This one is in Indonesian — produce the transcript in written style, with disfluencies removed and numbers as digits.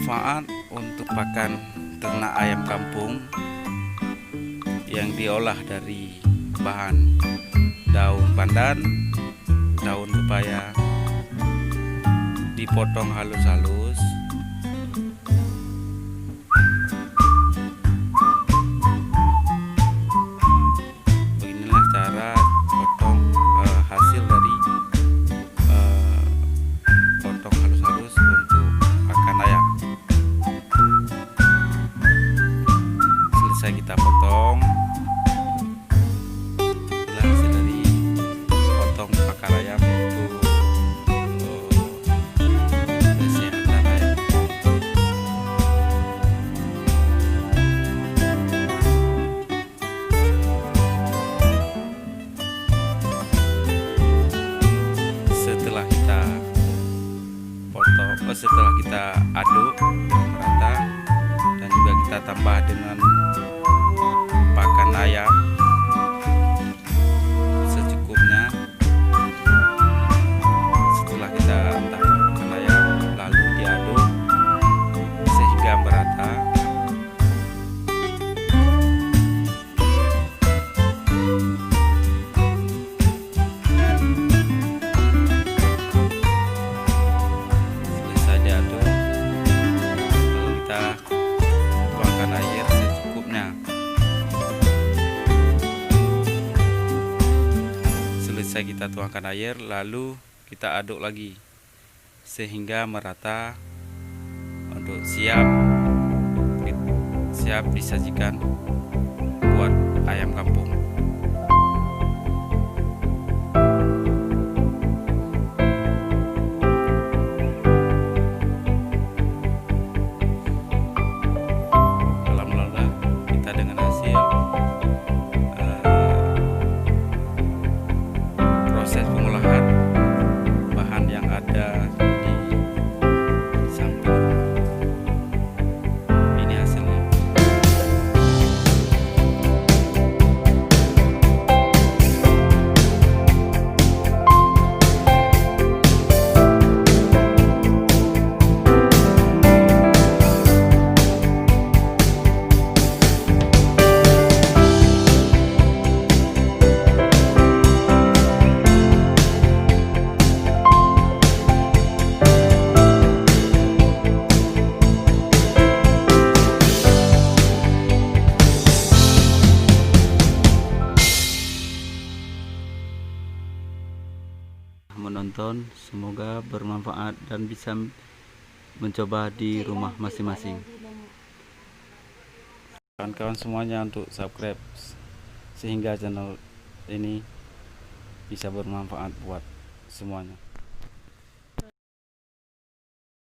bermanfaat untuk pakan ternak ayam kampung yang diolah dari bahan daun pandan, daun pepaya, dipotong halus-halus. Beginilah cara potong hasil dari potong halus-halus untuk pakan ayam. Selesai kita potong, inilah hasil dari potong pakan ayam untuk kesehatan ayam. Setelah kita potong, setelah kita aduk merata dan juga kita tambah dengan pakan ayam secukupnya. Setelah kita tambah pakan ayam lalu diaduk sehingga merata. Selesai diaduk lalu kita tuangkan air secukupnya. Selesai kita tuangkan air lalu kita aduk lagi sehingga merata untuk siap disajikan buat ayam kampung. Alhamdulillah kita dengan hasil proses pengolahan bahan yang ada di samping rumah. Ini hasilnya. Menonton, semoga bermanfaat dan bisa mencoba di rumah masing-masing. Kawan-kawan semuanya untuk subscribe sehingga channel ini bisa bermanfaat buat semuanya.